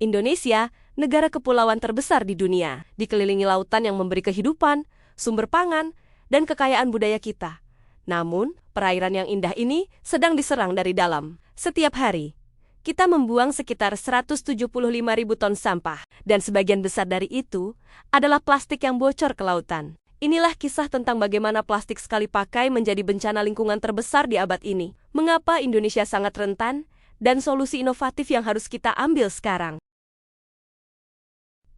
Indonesia, negara kepulauan terbesar di dunia, dikelilingi lautan yang memberi kehidupan, sumber pangan, dan kekayaan budaya kita. Namun, perairan yang indah ini sedang diserang dari dalam. Setiap hari, kita membuang sekitar 175.000 ton sampah, dan sebagian besar dari itu adalah plastik yang bocor ke lautan. Inilah kisah tentang bagaimana plastik sekali pakai menjadi bencana lingkungan terbesar di abad ini. Mengapa Indonesia sangat rentan, dan solusi inovatif yang harus kita ambil sekarang.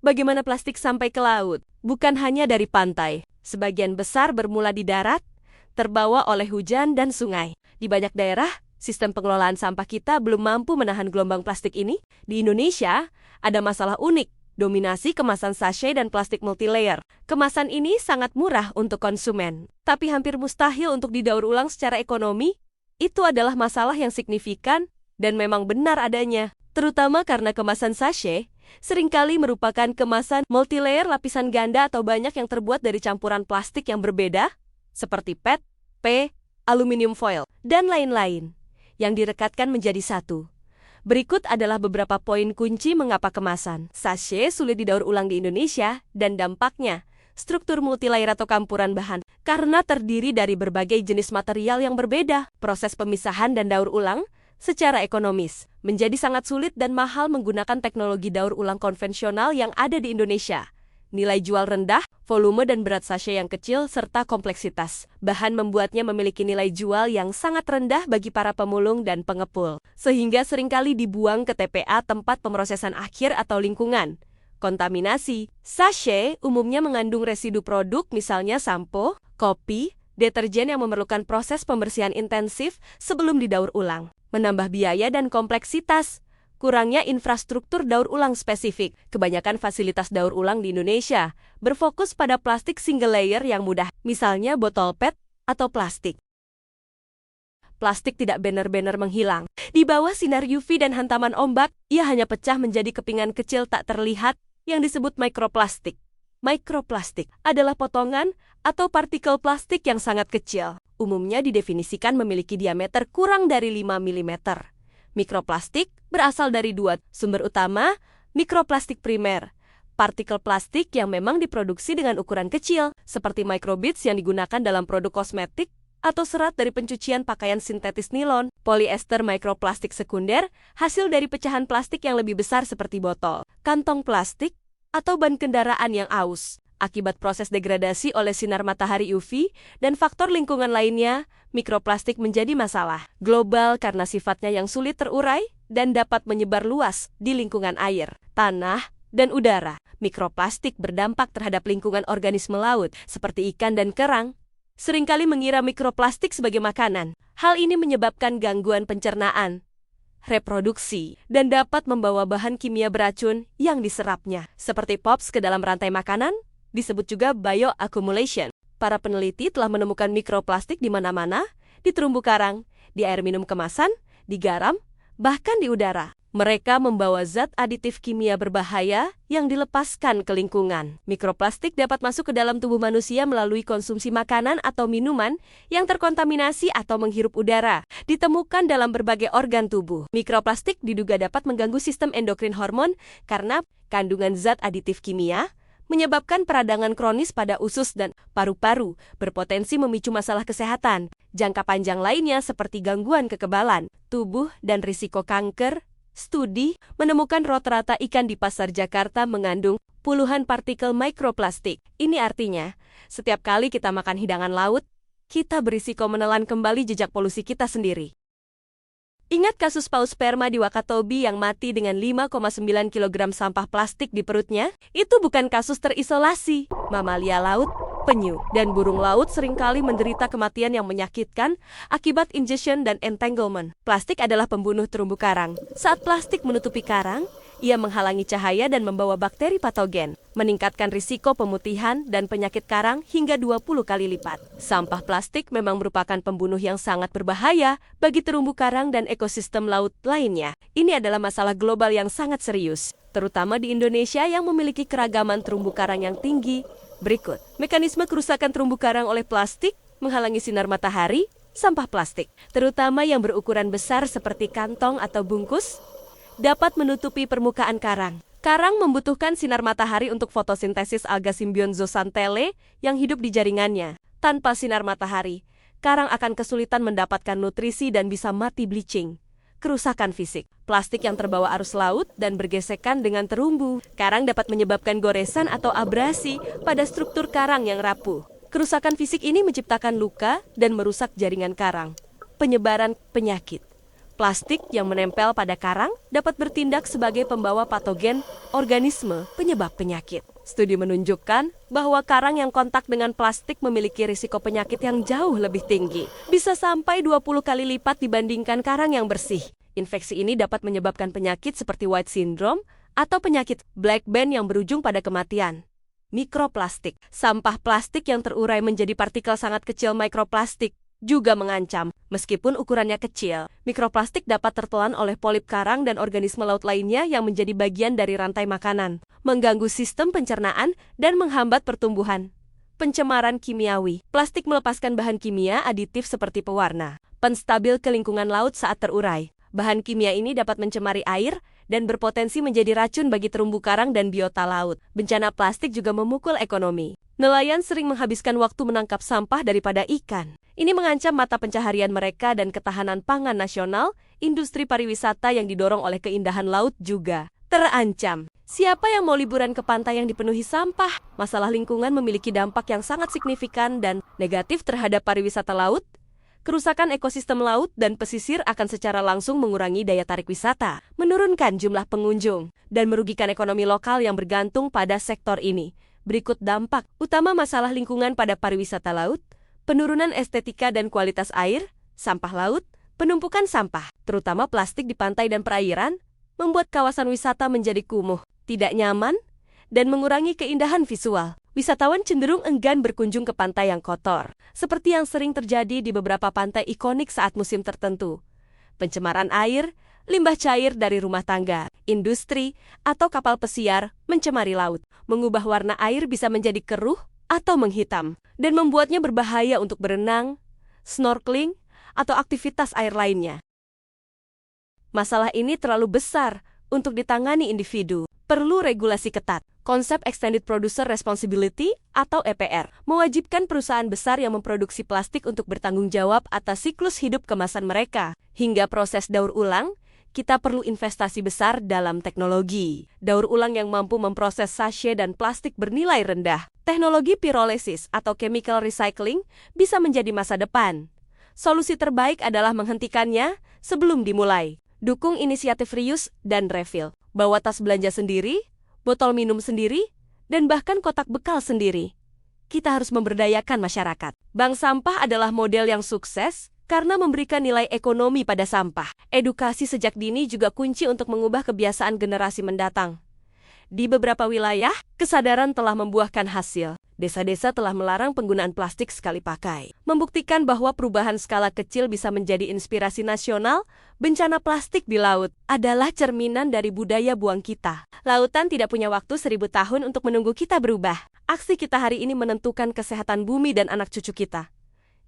Bagaimana plastik sampai ke laut? Bukan hanya dari pantai. Sebagian besar bermula di darat, terbawa oleh hujan dan sungai. Di banyak daerah, sistem pengelolaan sampah kita belum mampu menahan gelombang plastik ini. Di Indonesia, ada masalah unik, dominasi kemasan sachet dan plastik multilayer. Kemasan ini sangat murah untuk konsumen, tapi hampir mustahil untuk didaur ulang secara ekonomi. Itu adalah masalah yang signifikan dan memang benar adanya, terutama karena kemasan sachet seringkali merupakan kemasan multilayer lapisan ganda atau banyak yang terbuat dari campuran plastik yang berbeda, seperti PET, P, aluminium foil, dan lain-lain, yang direkatkan menjadi satu. Berikut adalah beberapa poin kunci mengapa kemasan sachet sulit didaur ulang di Indonesia dan dampaknya. Struktur multilayer atau campuran bahan, karena terdiri dari berbagai jenis material yang berbeda, proses pemisahan dan daur ulang secara ekonomis menjadi sangat sulit dan mahal menggunakan teknologi daur ulang konvensional yang ada di Indonesia. Nilai jual rendah, volume dan berat sachet yang kecil, serta kompleksitas bahan membuatnya memiliki nilai jual yang sangat rendah bagi para pemulung dan pengepul, sehingga seringkali dibuang ke TPA tempat pemrosesan akhir atau lingkungan. Kontaminasi. Sachet umumnya mengandung residu produk, misalnya sampo, kopi, deterjen yang memerlukan proses pembersihan intensif sebelum didaur ulang. Menambah biaya dan kompleksitas. Kurangnya infrastruktur daur ulang spesifik. Kebanyakan fasilitas daur ulang di Indonesia berfokus pada plastik single layer yang mudah, misalnya botol PET atau plastik. Plastik tidak benar-benar menghilang. Di bawah sinar UV dan hantaman ombak, ia hanya pecah menjadi kepingan kecil tak terlihat yang disebut mikroplastik. Mikroplastik adalah potongan atau partikel plastik yang sangat kecil. Umumnya didefinisikan memiliki diameter kurang dari 5 mm. Mikroplastik berasal dari dua sumber utama, mikroplastik primer, partikel plastik yang memang diproduksi dengan ukuran kecil, seperti microbeads yang digunakan dalam produk kosmetik, atau serat dari pencucian pakaian sintetis nilon, polyester. Mikroplastik sekunder, hasil dari pecahan plastik yang lebih besar seperti botol, kantong plastik, atau ban kendaraan yang aus. Akibat proses degradasi oleh sinar matahari UV dan faktor lingkungan lainnya, mikroplastik menjadi masalah global karena sifatnya yang sulit terurai dan dapat menyebar luas di lingkungan air, tanah, dan udara. Mikroplastik berdampak terhadap lingkungan organisme laut, seperti ikan dan kerang. Seringkali mengira mikroplastik sebagai makanan. Hal ini menyebabkan gangguan pencernaan, reproduksi, dan dapat membawa bahan kimia beracun yang diserapnya, seperti POPs ke dalam rantai makanan, disebut juga bioaccumulation. Para peneliti telah menemukan mikroplastik di mana-mana, di terumbu karang, di air minum kemasan, di garam, bahkan di udara. Mereka membawa zat aditif kimia berbahaya yang dilepaskan ke lingkungan. Mikroplastik dapat masuk ke dalam tubuh manusia melalui konsumsi makanan atau minuman yang terkontaminasi atau menghirup udara. Ditemukan dalam berbagai organ tubuh. Mikroplastik diduga dapat mengganggu sistem endokrin hormon karena kandungan zat aditif kimia menyebabkan peradangan kronis pada usus dan paru-paru, berpotensi memicu masalah kesehatan jangka panjang lainnya seperti gangguan kekebalan tubuh dan risiko kanker. Studi menemukan rata-rata ikan di pasar Jakarta mengandung puluhan partikel mikroplastik. Ini artinya, setiap kali kita makan hidangan laut, kita berisiko menelan kembali jejak polusi kita sendiri. Ingat kasus paus sperma di Wakatobi yang mati dengan 5,9 kg sampah plastik di perutnya? Itu bukan kasus terisolasi. Mamalia laut, penyu, dan burung laut seringkali menderita kematian yang menyakitkan akibat ingestion dan entanglement. Plastik adalah pembunuh terumbu karang. Saat plastik menutupi karang, ia menghalangi cahaya dan membawa bakteri patogen, meningkatkan risiko pemutihan dan penyakit karang hingga 20 kali lipat. Sampah plastik memang merupakan pembunuh yang sangat berbahaya bagi terumbu karang dan ekosistem laut lainnya. Ini adalah masalah global yang sangat serius, terutama di Indonesia yang memiliki keragaman terumbu karang yang tinggi. Berikut, mekanisme kerusakan terumbu karang oleh plastik, menghalangi sinar matahari, sampah plastik, terutama yang berukuran besar seperti kantong atau bungkus, dapat menutupi permukaan karang. Karang membutuhkan sinar matahari untuk fotosintesis alga Symbion zooxanthellae yang hidup di jaringannya. Tanpa sinar matahari, karang akan kesulitan mendapatkan nutrisi dan bisa mati bleaching. Kerusakan fisik. Plastik yang terbawa arus laut dan bergesekan dengan terumbu. Karang dapat menyebabkan goresan atau abrasi pada struktur karang yang rapuh. Kerusakan fisik ini menciptakan luka dan merusak jaringan karang. Penyebaran penyakit. Plastik yang menempel pada karang dapat bertindak sebagai pembawa patogen organisme penyebab penyakit. Studi menunjukkan bahwa karang yang kontak dengan plastik memiliki risiko penyakit yang jauh lebih tinggi. Bisa sampai 20 kali lipat dibandingkan karang yang bersih. Infeksi ini dapat menyebabkan penyakit seperti White Syndrome atau penyakit Black Band yang berujung pada kematian. Mikroplastik. Sampah plastik yang terurai menjadi partikel sangat kecil mikroplastik juga mengancam. Meskipun ukurannya kecil, mikroplastik dapat tertelan oleh polip karang dan organisme laut lainnya yang menjadi bagian dari rantai makanan, mengganggu sistem pencernaan dan menghambat pertumbuhan. Pencemaran kimiawi. Plastik melepaskan bahan kimia aditif seperti pewarna, penstabil ke lingkungan laut saat terurai. Bahan kimia ini dapat mencemari air dan berpotensi menjadi racun bagi terumbu karang dan biota laut. Bencana plastik juga memukul ekonomi. Nelayan sering menghabiskan waktu menangkap sampah daripada ikan. Ini mengancam mata pencaharian mereka dan ketahanan pangan nasional. Industri pariwisata yang didorong oleh keindahan laut juga terancam. Siapa yang mau liburan ke pantai yang dipenuhi sampah? Masalah lingkungan memiliki dampak yang sangat signifikan dan negatif terhadap pariwisata laut. Kerusakan ekosistem laut dan pesisir akan secara langsung mengurangi daya tarik wisata, menurunkan jumlah pengunjung, dan merugikan ekonomi lokal yang bergantung pada sektor ini. Berikut dampak utama masalah lingkungan pada pariwisata laut: penurunan estetika dan kualitas air, sampah laut, penumpukan sampah, terutama plastik di pantai dan perairan, membuat kawasan wisata menjadi kumuh, tidak nyaman, dan mengurangi keindahan visual. Wisatawan cenderung enggan berkunjung ke pantai yang kotor, seperti yang sering terjadi di beberapa pantai ikonik saat musim tertentu. Pencemaran air, limbah cair dari rumah tangga, industri, atau kapal pesiar mencemari laut, mengubah warna air bisa menjadi keruh atau menghitam, dan membuatnya berbahaya untuk berenang, snorkeling, atau aktivitas air lainnya. Masalah ini terlalu besar untuk ditangani individu. Perlu regulasi ketat. Konsep Extended Producer Responsibility atau EPR mewajibkan perusahaan besar yang memproduksi plastik untuk bertanggung jawab atas siklus hidup kemasan mereka. Hingga proses daur ulang, kita perlu investasi besar dalam teknologi daur ulang yang mampu memproses sachet dan plastik bernilai rendah. Teknologi pirolysis atau chemical recycling bisa menjadi masa depan. Solusi terbaik adalah menghentikannya sebelum dimulai. Dukung inisiatif reuse dan refill. Bawa tas belanja sendiri, botol minum sendiri, dan bahkan kotak bekal sendiri. Kita harus memberdayakan masyarakat. Bank sampah adalah model yang sukses karena memberikan nilai ekonomi pada sampah. Edukasi sejak dini juga kunci untuk mengubah kebiasaan generasi mendatang. Di beberapa wilayah, kesadaran telah membuahkan hasil. Desa-desa telah melarang penggunaan plastik sekali pakai. Membuktikan bahwa perubahan skala kecil bisa menjadi inspirasi nasional, bencana plastik di laut adalah cerminan dari budaya buang kita. Lautan tidak punya waktu 1000 tahun untuk menunggu kita berubah. Aksi kita hari ini menentukan kesehatan bumi dan anak cucu kita.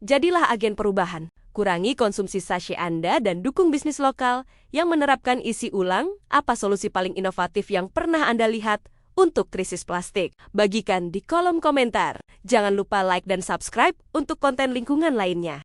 Jadilah agen perubahan. Kurangi konsumsi sachet Anda dan dukung bisnis lokal yang menerapkan isi ulang. Apa solusi paling inovatif yang pernah Anda lihat untuk krisis plastik? Bagikan di kolom komentar. Jangan lupa like dan subscribe untuk konten lingkungan lainnya.